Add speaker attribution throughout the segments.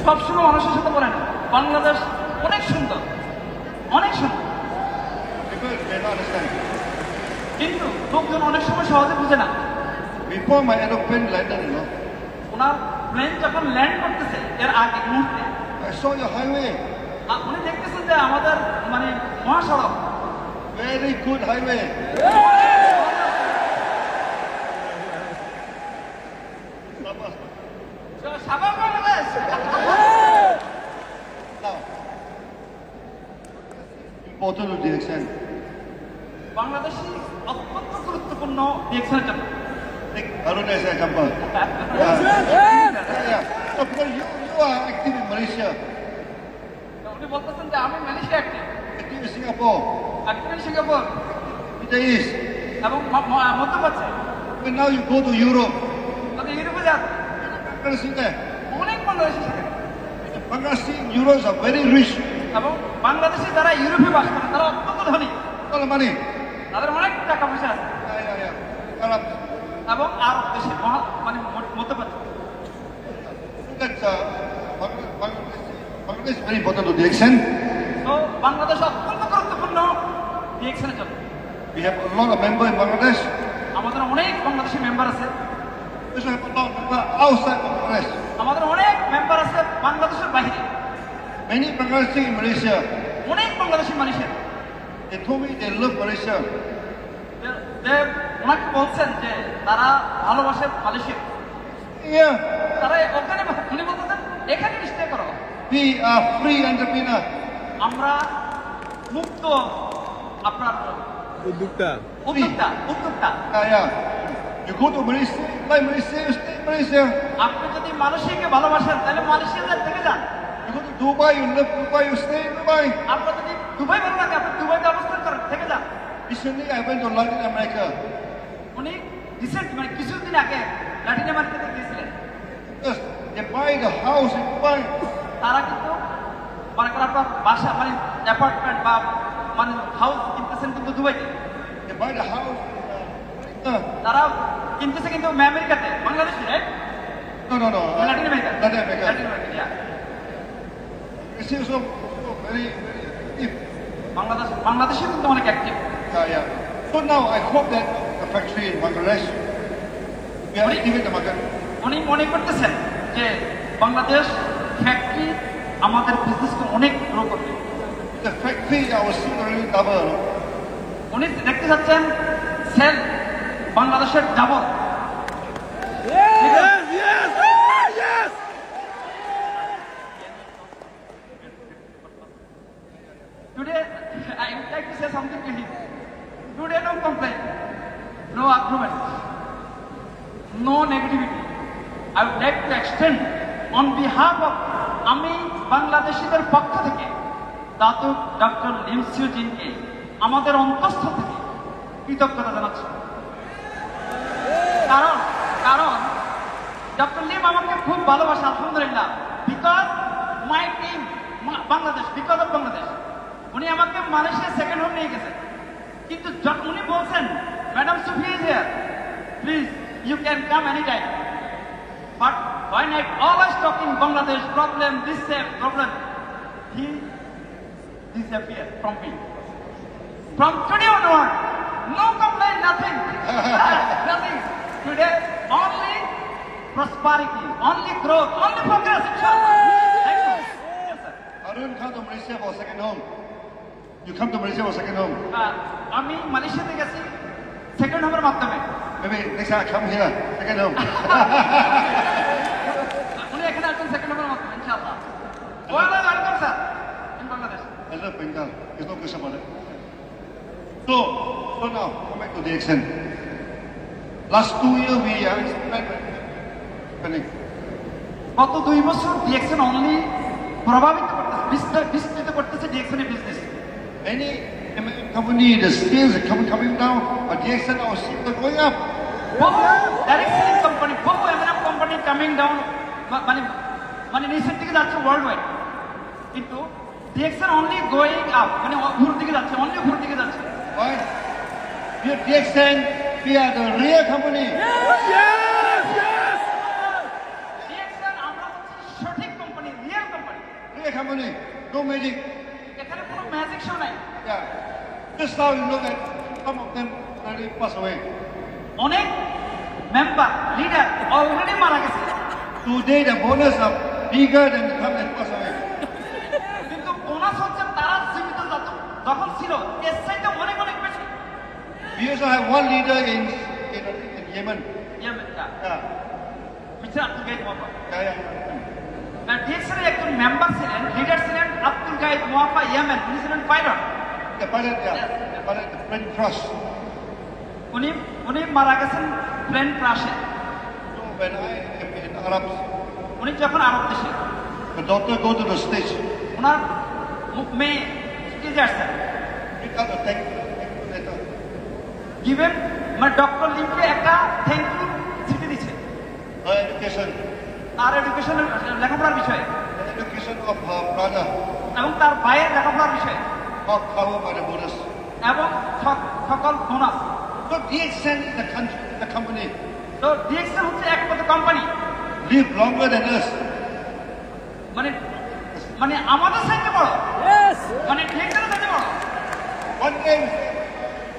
Speaker 1: সবসময় মানুষের সাথে বলেন বাংলাদেশ অনেক সুন্দর, অনেক সুন্দর,
Speaker 2: People may not understand.
Speaker 1: কিন্তু লোকজন অনেক সময় সহজে বুঝে না।
Speaker 2: Before my aeroplane landed,
Speaker 1: ওনার প্লেন যখন ল্যান্ড করতেছে এর আগে মুহূর্তে
Speaker 2: I saw your highway.
Speaker 1: উনি দেখতেছেন যে আমাদের মানে মহাসড়ক
Speaker 2: Very good highway.
Speaker 1: Saba Bangladesh.
Speaker 2: Now, important to the extent.
Speaker 1: Bangladeshi অত্যন্ত গুরুত্বপূর্ণ ডিএক্সনের জন্য।
Speaker 2: Take Arun as an example. Yeah. So because you are active in Malaysia,
Speaker 1: উনি বলতেছেন যে আমি Malaysia active,
Speaker 2: active in Singapore,
Speaker 1: active in Singapore
Speaker 2: Middle East.
Speaker 1: এবং মধ্যপ্রাচ্যে,
Speaker 2: When now you go to Europe,
Speaker 1: তাদের ইউরোপে যান
Speaker 2: Bangladeshi there.
Speaker 1: অনেক বাংলাদেশি থাকে
Speaker 2: Bangladeshi and Euros are very rich.
Speaker 1: এবং বাংলাদেশি যারা ইউরোপে বাস করেন তারা অত্যন্ত ধনী,
Speaker 2: A lot of money.
Speaker 1: তাদের অনেক টাকা পয়সা আছে
Speaker 2: Yeah. Arab.
Speaker 1: এবং আরব দেশে মানে মধ্যপ্রাচ্য।
Speaker 2: That's Bangladesh is very important to the extent.
Speaker 1: তো বাংলাদেশ অত্যন্ত গুরুত্বপূর্ণ ডিএক্সনের জন্য।
Speaker 2: We have a lot of members in Bangladesh.
Speaker 1: আমাদের অনেক বাংলাদেশি মেম্বার আছে,
Speaker 2: We also have a lot of people outside Bangladesh.
Speaker 1: আমাদের অনেক মেম্বার আছে বাংলাদেশের বাইরে,
Speaker 2: Many Bangladeshi in Malaysia.
Speaker 1: অনেক বাংলাদেশি মানুষের
Speaker 2: They told me they love Malaysia.
Speaker 1: যে ওনাকে বলছেন যে তারা ভালোবাসে মালয়েশিয়া,
Speaker 2: Yeah.
Speaker 1: তারা ওখানে উনি বলতেছেন এখানে স্টে করো,
Speaker 2: We are free entrepreneur.
Speaker 1: আমরা মুক্ত আপনার
Speaker 3: উদ্যোক্তা
Speaker 1: উদ্যোক্তা।
Speaker 2: Yeah. You go to Malaysia, like Malaysia, you stay in Malaysia.
Speaker 1: আপনি যদি মালয়েশিয়াকে ভালোবাসেন তাহলে মালয়েশিয়াতে থেকে যান।
Speaker 2: You go to Dubai, you love Dubai, you stay in Dubai.
Speaker 1: আপনার যদি দুবাই ভালো লাগে আপনি দুবাইতে অবস্থান করেন, থেকে যান।
Speaker 2: Recently, I went to Latin America.
Speaker 1: উনি রিসেন্ট মানে কিছুদিন আগে ল্যাটিন আমেরিকাতে গিয়েছিলেন।
Speaker 2: Because they buy the house in Dubai.
Speaker 1: তারা কিন্তু মনে করেন আপনার বাসা মানে অ্যাপার্টমেন্ট বা মানে হাউস কিনতেছেন কিন্তু দুবাইতে,
Speaker 2: They buy the house in
Speaker 1: তারা কিনতেছে কিন্তু আমেরিকাতে, বাংলাদেশে right,
Speaker 2: no.
Speaker 1: Latin America,
Speaker 2: Latin America.
Speaker 1: Latin America, yeah.
Speaker 2: It's also very active.
Speaker 1: বাংলাদেশে কিন্তু অনেক active.
Speaker 2: Yeah. So now I hope that the factory in Bangladesh, we are active in the market.
Speaker 1: উনি মনে করতেছেন যে বাংলাদেশ ফ্যাক্টরি আমাদের বিজনেসকে অনেক grow করবে।
Speaker 2: The factory, our sales already double.
Speaker 1: উনি দেখতে চাচ্ছেন সেল বাংলাদেশের double. Today, I would like to say something to him. Today, no complaint, no argument, no negativity. I would like to extend on behalf of আমি বাংলাদেশিদের পক্ষ থেকে Datuk doctor Lim see you জিনকে আমাদের অন্তঃস্থ থেকে কৃতজ্ঞতা জানাচ্ছি। কারণ ডক্টর লিম আমাকে খুব ভালোবাসে আলহামদুলিল্লাহ, because my team Bangladesh, because of Bangladesh. উনি আমাকে মালয়েশিয়া সেকেন্ড হোম নিয়ে গেছেন, কিন্তু উনি বলছেন madam Sufiya is here, please you can come any time. But when I always talking Bangladesh problem, this problem, he disappeared from me. From today onward, no complaint, nothing, nothing. Today, only prosperity, only growth, only progress. Inshallah. Thank you. Yes, sir.
Speaker 2: Arun come to Malaysia for second home. You come to Malaysia for second home.
Speaker 1: আমি মালয়েশিয়াতে গেছি second হোমের মাধ্যমে।
Speaker 2: Maybe next time I come here, second home.
Speaker 1: উনি এখানে আসবেন second হোমের মাধ্যমে ইনশাআল্লাহ। Welcome sir in Bangladesh.
Speaker 2: I love Bengal. There's no question about it. So now, come back to the accent. Last 2 years, we are spending.
Speaker 1: গত 2 বছর DXN only প্রভাবিত করতেছে, বিস্তৃত করতেছে ডিএক্সএনের business.
Speaker 2: Any company, the sales are coming down, but the accent our sales are going up.
Speaker 1: বহু direct selling company, বহু MNF company coming down, মানে নিচের দিকে যাচ্ছে ওয়ার্ল্ড ওয়াইড, কিন্তু ডিএক্সএন অনলি গোয়িং আপ, মানে উপর দিকে যাচ্ছে, অনলি উপর দিকে যাচ্ছে।
Speaker 2: Why? We are the accent, we are the real company.
Speaker 1: DXN আমরা হচ্ছে সঠিক company, real
Speaker 2: magic harmony. No magic.
Speaker 1: এখানে কোনো ম্যাজিক শো নাই।
Speaker 2: Yeah. Just now you look at some of them already passed away.
Speaker 1: অনেক member leader already মারা গেছে,
Speaker 2: Today the bonus are bigger than the time that passed away.
Speaker 1: কিন্তু bonus হচ্ছে তারা জীবিত যখন ছিল এর চাইতে অনেক অনেক বেশি।
Speaker 2: We also have one leader in Yemen.
Speaker 1: ইয়েমেনটা
Speaker 2: Yeah.
Speaker 1: Mister Abdul Gaid Moafa.
Speaker 2: Yeah, yeah.
Speaker 1: ডিএক্সের একজন মেম্বার ছিলেন, লিডার ছিলেন আব্দুল গাইদ মোয়াফা ইয়েমেন। উনি ছিলেন pilot.
Speaker 2: The pilot, yeah. The pilot, the plane crash.
Speaker 1: উনি মারা গেছেন plane ক্রাশে।
Speaker 2: So when I am in Arabs,
Speaker 1: উনি যখন আরব দেশে,
Speaker 2: the daughter go to the stage,
Speaker 1: ওনার মেয়ে স্টেজে আসছেন,
Speaker 2: pick up the thank you letter.
Speaker 1: Given মানে ডক্টর লিমকে একটা থ্যাংক ইউ চিঠি দিচ্ছে
Speaker 2: Her education,
Speaker 1: তার এডুকেশনের লেখাপড়ার বিষয়ে
Speaker 2: the education of her brother,
Speaker 1: এবং তার ভাইয়ের লেখাপড়ার বিষয়ে
Speaker 2: not covered by the bonus.
Speaker 1: এবং সকল bonus.
Speaker 2: So DXN is the country, the company,
Speaker 1: তো ডিএক্সএল হচ্ছে একমাত্র company
Speaker 2: live longer than us.
Speaker 1: মানে মানে আমাদের সাইতে বড়, মানে ডিএক্সএলের সাইতে বড়।
Speaker 2: One day we say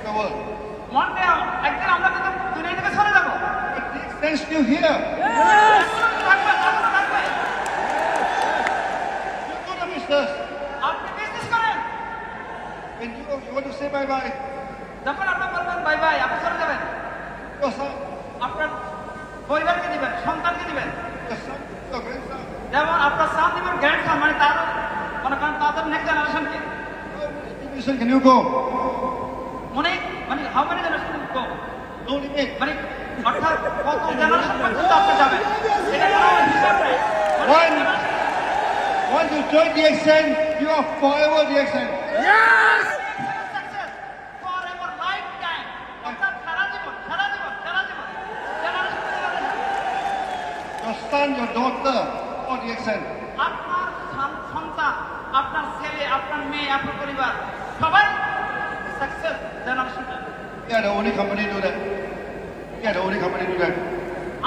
Speaker 2: the world.
Speaker 1: One day একদিন আমরা কিন্তু দুনিয়া থেকে সরে যাবো।
Speaker 2: But DXN is still here.
Speaker 1: থাকবে, থাকবে, থাকবে।
Speaker 2: You go to business.
Speaker 1: আপনি বিজনেস করেন,
Speaker 2: When you want to say bye-bye,
Speaker 1: যখন আপনি বলবেন বাই বাই আপনি চলে যাবেন,
Speaker 2: your son,
Speaker 1: আপনার পরিবারকে দিবেন, সন্তানকে দিবেন,
Speaker 2: your grandson,
Speaker 1: যেমন আপনার সান দিবেন গ্র্যান্ডসন, মানে তার মনে করেন তাদের নেক্সট জেনারেশনকে।
Speaker 2: how many division can you go?
Speaker 1: অনেক মানে how many generation go,
Speaker 2: No limit.
Speaker 1: মানে অর্থাৎ কত জেনারেশন পর্যন্ত আপনি যাবেন এটা কোনো হিসাব নাই। মানে
Speaker 2: One.
Speaker 1: generation-
Speaker 2: Once you join DXN, you are forever DXN.
Speaker 1: success forever, lifetime, অর্থাৎ সারা জীবন, সারা জীবন, সারা জীবন, generation to generation।
Speaker 2: Your son, your daughter, all DXN.
Speaker 1: আপনার সন্তান, আপনার ছেলে, আপনার মেয়ে, আপনার পরিবার সবাই success generation.
Speaker 2: We are the only company do that. We are the only company do that.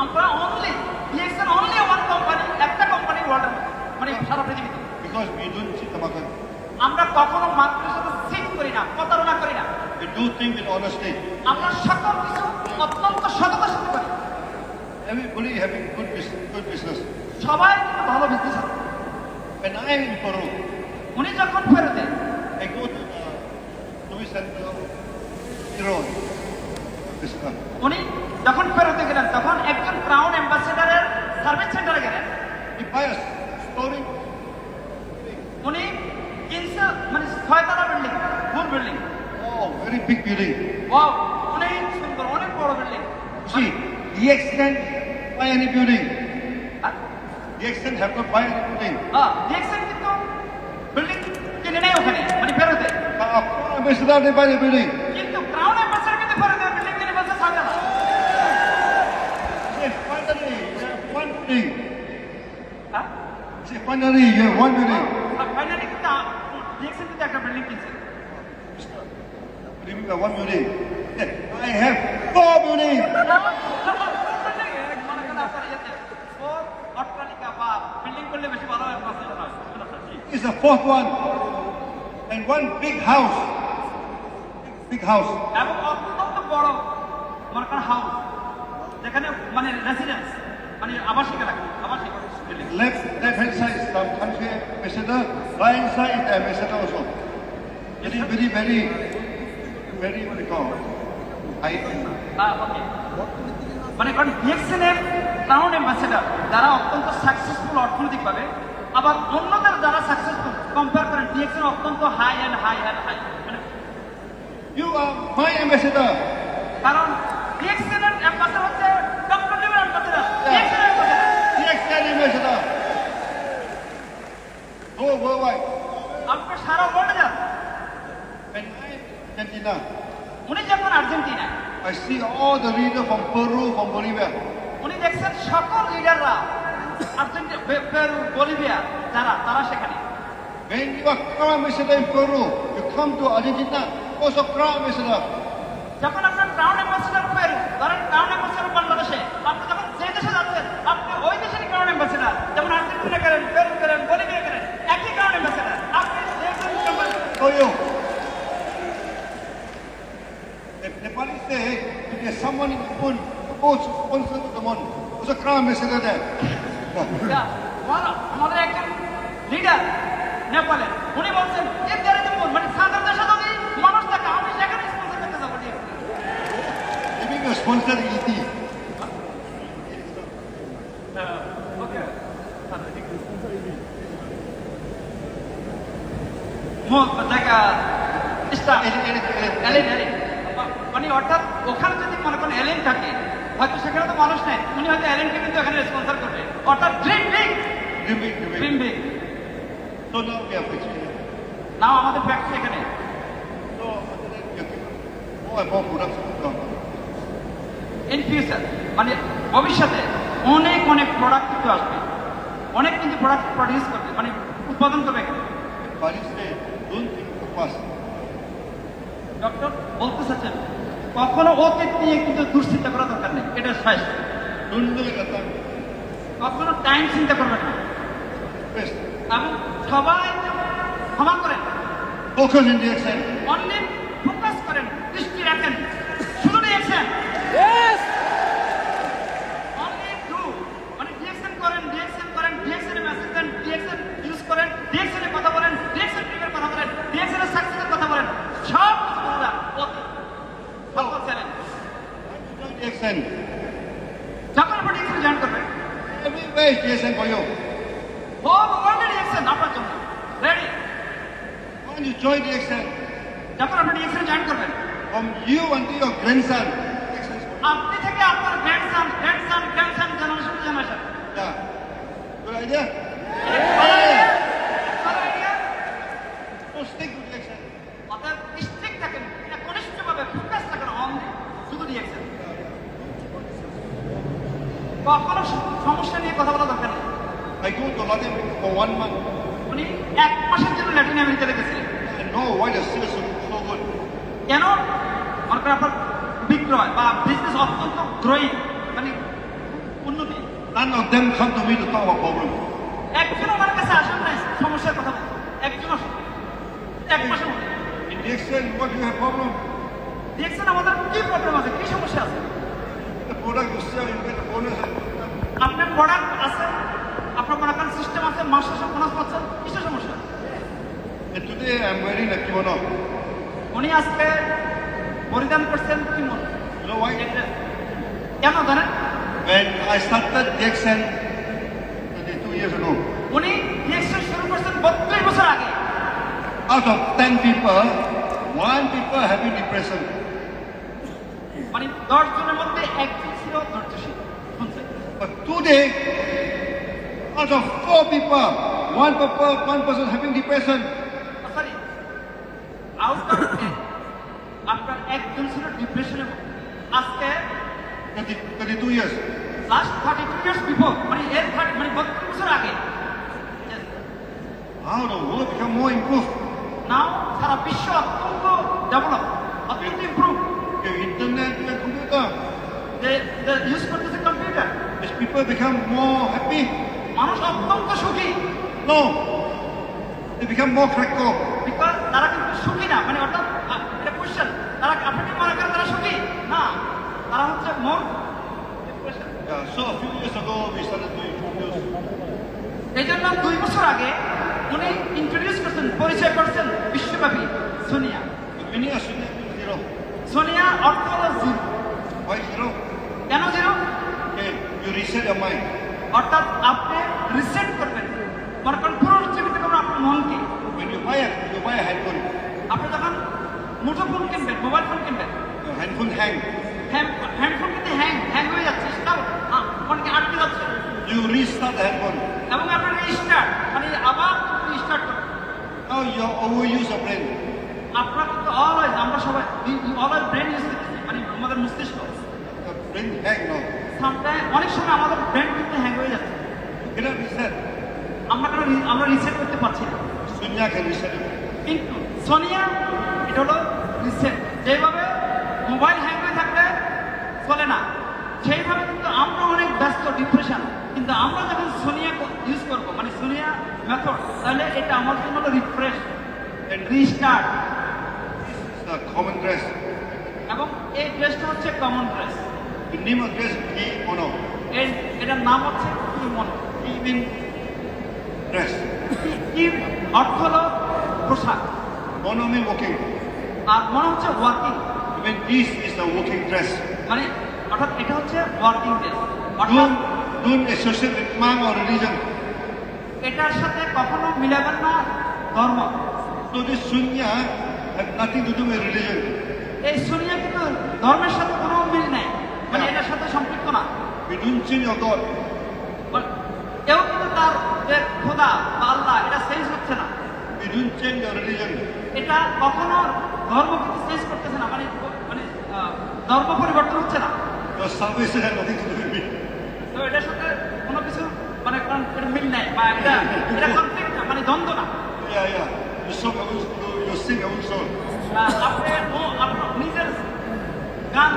Speaker 1: আমরা only DXL only one company, একটা কোম্পানি ওয়ার্ল্ডের মানে সারা পৃথিবীতে।
Speaker 2: Because we don't cheat the market.
Speaker 1: আমরা কখনো মার্কেটের সাথে সিট করি না, প্রতারণা করি না।
Speaker 2: We do things with honesty.
Speaker 1: আমরা সকল কিছু অত্যন্ত সততার সাথে করি।
Speaker 2: Everybody having good business.
Speaker 1: সবাই কিন্তু ভালো বিজনেস আছে।
Speaker 2: When I am in Peru,
Speaker 1: উনি যখন ফেরতে
Speaker 2: I go to the Louis Center, Hero, business.
Speaker 1: উনি যখন ফেরতে গেলেন তখন একজন ক্রাউন অ্যাম্বাসেডারের সার্ভিস সেন্টারে গেলেন।
Speaker 2: He buy a story.
Speaker 1: উনি কিনছে মানে 6 তলা building, full building.
Speaker 2: Oh, very big building.
Speaker 1: Wow, অনেক সুন্দর, অনেক বড় building.
Speaker 2: See, DXN buy any building. DXN have not buy any building.
Speaker 1: DXL কিন্তু বিল্ডিং কিনে নেই ওখানে মানে ফেরতে,
Speaker 2: Ambassador, they buy the building.
Speaker 1: কিন্তু ক্রাউন অ্যাম্বাসেডার কিন্তু ফেরতে বিল্ডিং কিনে বলছে 6 তলা।
Speaker 2: Say, finally, you have one building.
Speaker 1: হ্যাঁ,
Speaker 2: Say, finally, you have one building.
Speaker 1: Finally কিন্তু ডিএক্সএল কিন্তু একটা বিল্ডিং কিনছে।
Speaker 2: What do you mean by one building? Yeah, I have 4 buildings.
Speaker 1: মনে করেন আপনার ইয়েতে অট্টালিকা বা বিল্ডিং করলে বেশি ভালো হয়।
Speaker 2: It's the 4th one. And one big house. Big house.
Speaker 1: এবং অত্যন্ত বড় মনে করেন হাউস, যেখানে মানে রেসিডেন্স মানে আবাসিক এলাকা, আবাসিক building.
Speaker 2: Left hand side is some country ambassador. Right hand side is the ambassador also. Very, what do you call? High end.
Speaker 1: ওকে, মানে কারণ ডিএক্সএনের ক্রাউন অ্যাম্বাসেডার যারা অত্যন্ত সাকসেসফুল অর্থনৈতিকভাবে, আবার অন্যদের যারা সাকসেসফুল কম্পেয়ার করেন ডিএক্সএন অত্যন্ত high and high and high, মানে
Speaker 2: You are my ambassador.
Speaker 1: কারণ ডিএক্সএনের অ্যাম্বাসেডার হচ্ছে ডক্টর লিমের অ্যাম্বাসেডার, ডিএক্সএনের ambassador.
Speaker 2: DXN ambassador. Go worldwide.
Speaker 1: আপনি সারা ওয়ার্ল্ডে যান।
Speaker 2: When I am in Argentina,
Speaker 1: উনি যখন Argentina,
Speaker 2: I see all the leaders from Peru, from Bolivia.
Speaker 1: উনি দেখছেন সকল লিডাররা আর্জেন্টিনা, পেরু, বলিভিয়া তারা সেখানে।
Speaker 2: When you are crown ambassador in Peru, you come to Argentina, also crown ambassador.
Speaker 1: যখন আপনার crown ambassador Peru, ধরেন ক্রাউন অ্যাম্বাসেডার বাংলাদেশে, আপনি যখন যে দেশে যাচ্ছেন আপনি ওই দেশেরই ক্রাউন অ্যাম্বাসেডার। যেমন আর্জেন্টিনা গেলেন, পেরু গেলেন, বলিভিয়া গেলেন, একই
Speaker 2: for you. The Nepali say, if there's someone in the moon, supposed to sponsor to the moon. There's a crown ambassador there.
Speaker 1: আমাদের একজন লিডার নেপালের উনি বলছেন if there is a moon, মানে সাধারণ দেশে যদি মানুষ থাকে আমি সেখানে স্পন্সর করতে যাবো
Speaker 2: Giving a sponsor ET. মানে অর্থাৎ ওখানে যদি মনে করেন এলিয়েন থাকে হয়তো সেখানে তো মানুষ নেই উনি হয়তো এলিয়েনকে কিন্তু এখানে স্পন্সর করবে অর্থাৎ dream big dream big So now we have actually,
Speaker 1: নাও আমাদের ফ্যাক্টরি এখানে
Speaker 2: so more and more products will come.
Speaker 1: In future মানে ভবিষ্যতে অনেক অনেক প্রোডাক্ট কিন্তু আসবে অনেক কিন্তু প্রোডাক্ট প্রডিউস করবে মানে উৎপাদন করবে এখানে
Speaker 2: Nepali say, don't think too fast.
Speaker 1: Doctor বলতে চাচ্ছেন কখনো অতীত নিয়ে কিন্তু দুশ্চিন্তা করা দরকার নেই এটা শেষ
Speaker 2: Don't look at that.
Speaker 1: কখনো টাইম চিন্তা করবেন না
Speaker 2: Best.
Speaker 1: এবং সবাই ক্ষমা করেন
Speaker 2: Focus in the action.
Speaker 1: Only focus করেন দৃষ্টি রাখেন শুধু ডিএকশন অনলি ডু মানে ডিএকশন করেন ডিএকশন এ মেসেজ দেন ডিএকশন ইউজ করেন ডিএকশন এ কথা বলেন ডিএকশন টিমের কথা বলেন ডিএকশন এর সাকসেসের কথা বলেন সব কিছুটা অতি ভালো চ্যালেঞ্জ
Speaker 2: Join the action.
Speaker 1: যখন আপনি ডিএকশন জয়েন করবেন
Speaker 2: Everywhere is the action for you.
Speaker 1: Whole world the action আপনার জন্য ready
Speaker 2: When you join the action,
Speaker 1: যখন আপনি ডিএকশন জয়েন করবেন
Speaker 2: from you until your grandson, the action is for you.
Speaker 1: আপনি থেকে আপনার grandson generation
Speaker 2: Yeah. Good idea? So stick with the action.
Speaker 1: অর্থাৎ strict থাকেন কনিষ্ঠভাবে ফোকাস থাকেন অনলি শুধু ডিএকশন কখনো সমস্যা নিয়ে কথা বলা দরকার নেই
Speaker 2: I go to Latin America for 1 month.
Speaker 1: উনি 1 মাসের জন্য ল্যাটিন আমেরিকাতে গেছিলেন
Speaker 2: I know why the sales are so good.
Speaker 1: কেন মনে করেন আপনার বিক্রয় বা বিজনেস অত্যন্ত গ্রোয়িং মানে উন্নতি
Speaker 2: None of them come to me to talk about problem.
Speaker 1: একজন আমার কাছে আসেন নাই সমস্যার কথা বলতে একজন আসেন 1 মাসের মধ্যে
Speaker 2: In the action, what do you have problem?
Speaker 1: দেখছেন আমাদের কি প্রবলেম আছে কি সমস্যা আছে
Speaker 2: The product you sell, you get a bonus.
Speaker 1: আপনার প্রোডাক্ট আছে আপনার মনে করেন সিস্টেম আছে মাস শেষে বোনাস পাচ্ছেন কিসের সমস্যা
Speaker 2: And today I'm wearing a kimono.
Speaker 1: উনি আজকে পরিধান করছেন কি মনে
Speaker 2: You know why?
Speaker 1: কেন জানেন
Speaker 2: When I started the action 22 years ago,
Speaker 1: উনি ডিএক্সন শুরু করছেন 32 বছর আগে
Speaker 2: out of 10 people, 1 people having depression.
Speaker 1: মানে 10 জনের মধ্যে একজন ছিল ধৈর্যশীল শুনছেন
Speaker 2: But today, out of 4 people, 1 person having depression.
Speaker 1: Sorry out of আপনার একজন ছিল ডিপ্রেশনে আজকে
Speaker 2: 32 years.
Speaker 1: লাস্ট 32 ইয়ার্স বিফোর মানে এর 30 মানে 32 বছর আগে
Speaker 2: How the world become more improved.
Speaker 1: নাও সারা বিশ্ব অত্যন্ত ডেভেলপ অত্যন্ত improve
Speaker 2: The internet and computer.
Speaker 1: যে ইউজ করতেছে computer
Speaker 2: As people become more happy,
Speaker 1: মানুষ অত্যন্ত সুখী
Speaker 2: no, they become more critical.
Speaker 1: Because তারা কিন্তু সুখী না মানে অর্থাৎ এটা কোশ্চেন তারা আপনি কি মনে করেন তারা সুখী না তারা হচ্ছে মোর
Speaker 2: Yeah, so a few years ago we started to introduce
Speaker 1: এই জন্য 2 বছর আগে উনি ইন্ট্রোডিউস করছেন পরিচয় করছেন বিশ্বব্যাপী Sonia
Speaker 2: many are senior zero.
Speaker 1: Sonia অর্থ হলো জিরো
Speaker 2: Why zero?
Speaker 1: কেন zero
Speaker 2: Okay, you reset your mind.
Speaker 1: অর্থাৎ আপনি রিসেট করবেন মনে করেন পুনরুজ্জীবিত করবেন আপনার মনকে
Speaker 2: When you buy a handphone,
Speaker 1: আপনি যখন মুঠোফোন কিনবেন মোবাইল ফোন কিনবেন
Speaker 2: your handphone hang.
Speaker 1: হ্যান্ডফোন কিন্তু হ্যাং হয়ে যাচ্ছে স্টার্ট ফোনকে আটকে যাচ্ছে
Speaker 2: You restart the handphone.
Speaker 1: এবং আপনার রিস্টার্ট মানে আবার রিস্টার্ট করবেন
Speaker 2: Now you overuse your brain.
Speaker 1: আপনার কিন্তু অলওয়েজ আমরা সবাই অলওয়েজ ব্রেন ইউজ করতেছি মানে আমাদের মস্তিষ্ক
Speaker 2: Your brain hang now.
Speaker 1: Sometime অনেক সময় আমাদের ব্রেন কিন্তু হ্যাং হয়ে যাচ্ছে
Speaker 2: You cannot reset.
Speaker 1: আমরা রিসেট করতে পারছি না
Speaker 2: Sunya can reset it.
Speaker 1: কিন্তু সোনিয়া এটা হলো রিসেট যেভাবে মোবাইল হ্যাং হয়ে থাকলে চলে না সেইভাবে কিন্তু আমরা অনেক ব্যস্ত ডিপ্রেশন কিন্তু আমরা যখন সোনিয়া ইউজ করবো মানে সোনিয়া মেথড তাহলে এটা আমার জন্য হলো refresh
Speaker 3: And
Speaker 1: restart,
Speaker 3: it's a common dress.
Speaker 1: এবং এই ড্রেসটা হচ্ছে common dress.
Speaker 3: The name of dress kimono.
Speaker 1: এটার নাম হচ্ছে কিমোনো।
Speaker 3: Ki mean dress.
Speaker 1: কি অর্থ হলো পোশাক,
Speaker 3: Mono mean walking.
Speaker 1: আর মনে হচ্ছে working,
Speaker 3: I mean this is a walking dress.
Speaker 1: মানে অর্থাৎ এটা হচ্ছে ওয়ার্কিং ড্রেস। অর্থাৎ
Speaker 3: Don't associate with mark or religion.
Speaker 1: এটার সাথে কখনো মিলাবেন না ধর্ম।
Speaker 3: So this sunya have nothing to do with religion.
Speaker 1: এই সুনিয়া কিন্তু ধর্মের সাথে কোনো মিল নেই, মানে এটার সাথে সম্পৃক্ত না।
Speaker 3: We don't change your God.
Speaker 1: কেউ কিন্তু তার যে খোদা বা আল্লাহ এটা চেঞ্জ হচ্ছে না,
Speaker 3: We don't change your religion.
Speaker 1: এটা কখনো ধর্ম কিন্তু চেঞ্জ করতেছে না, মানে মানে ধর্ম পরিবর্তন হচ্ছে না।
Speaker 3: Your salvation has nothing to do with me.
Speaker 1: তো এটার সাথে কোনো কিছু মানে এর মিল নাই, বা এটা এটা কনফ্লিক্ট না, মানে দ্বন্দ্ব না।
Speaker 3: Yeah. You sing your own song.
Speaker 1: আপনি আপনার নিজের গান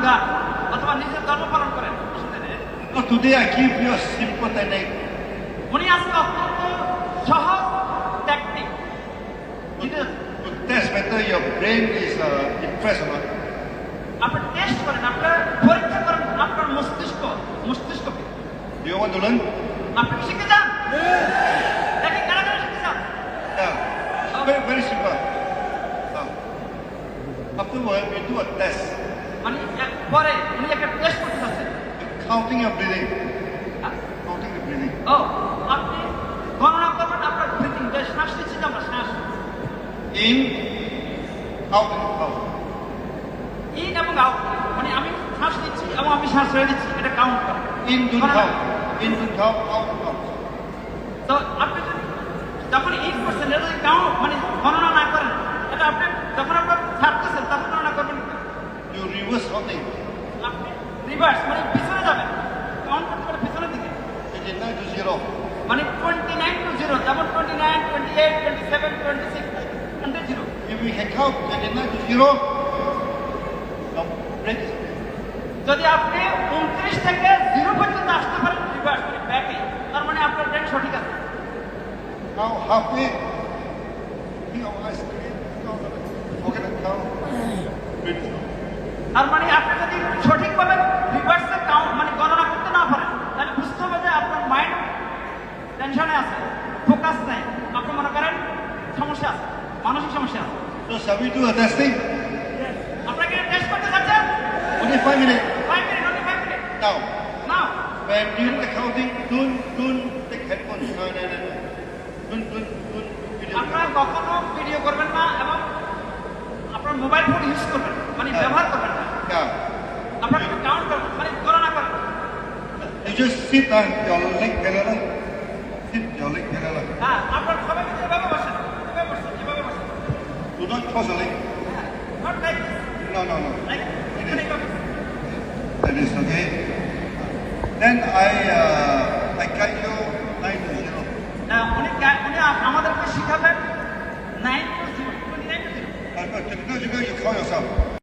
Speaker 1: অথবা নিজের ধর্ম পালন করেন, অসুবিধা নেই।
Speaker 3: But today I give you a simple technique.
Speaker 1: উনি আজকে অত্যন্ত সহজ technique
Speaker 3: To test whether your brain is impressed or not.
Speaker 1: আপনি টেস্ট করেন, আপনার পরীক্ষা করেন আপনার মস্তিষ্ককে।
Speaker 3: Do you want to learn?
Speaker 1: আপনি কি শিখতে চান? দেখি কারা কারা শিখতে চান?
Speaker 3: Yeah. Very simple. Afterward, we do a test.
Speaker 1: মানে পরে উনি একটা টেস্ট করতে চাচ্ছেন।
Speaker 3: Counting your breathing. Counting the breathing.
Speaker 1: ও আপনি গণনা করবেন আপনার ব্রিথিং, যে শ্বাস নিচ্ছি আমরা শ্বাস,
Speaker 3: In, out, and out.
Speaker 1: In এবং আউট, মানে আমি শ্বাস নিচ্ছি এবং আমি শ্বাস ছেড়ে দিচ্ছি, এটা কাউন্ট করেন।
Speaker 3: In, don't count. In, don't count. Out, out.
Speaker 1: তো আপনি যখন ইন করছেন এটা যদি কাউন্ট মানে গণনা না করেন, এটা আপনি যখন আপনার ছাড়তেছেন তখন গণনা করবেন।
Speaker 3: You reverse counting.
Speaker 1: আপনি রিভার্স মানে পিছনে যাবেন, কাউন্ট করতে পারে পিছনের দিকে,
Speaker 3: 29 to 0.
Speaker 1: মানে 29 to 0, যেমন 29, 28, 27, 26, 0।
Speaker 3: If we can count 29 to 0, now break it.
Speaker 1: যদি আপনি 29 থেকে 0 পর্যন্ত আসতে পারেন রিভার্স মানে ব্যাকে, তার মানে আপনার ব্রেন সঠিক আছে।
Speaker 3: Now halfway, keep your eyes clear. Forget the count. Break it.
Speaker 1: তার মানে আপনি যদি সঠিকভাবে রিভার্সে কাউন্ট মানে গণনা করতে না পারেন, তাহলে বুঝতে হবে যে আপনার মাইন্ড টেনশনে আছে, ফোকাস নেই, আপনি মনে করেন সমস্যা আছে, মানসিক সমস্যা আছে।
Speaker 3: So shall we do a testing?
Speaker 1: আপনাকে টেস্ট করতে চাচ্ছেন?
Speaker 3: Only 5 minutes.
Speaker 1: 5 minute, only 5 minute.
Speaker 3: Now,
Speaker 1: now,
Speaker 3: when during the counting, don't take headphones. No. Don't video.
Speaker 1: আপনারা কখনো ভিডিও করবেন না এবং আপনার মোবাইল ফোন ইউজ করবেন না, মানে ব্যবহার করবেন না।
Speaker 3: Yeah.
Speaker 1: আপনারা একটু কাউন্ট করবেন, মানে গণনা করবেন।
Speaker 3: You just sit your leg parallel. Sit your leg parallel.
Speaker 1: হ্যাঁ, আপনার সবাই কিন্তু এভাবে বসেন, এভাবে বসেন, এভাবে বসেন।
Speaker 3: Do not cross your leg.
Speaker 1: হ্যাঁ, not like this,
Speaker 3: No.
Speaker 1: like এখানে এভাবে।
Speaker 3: That is okay. Then I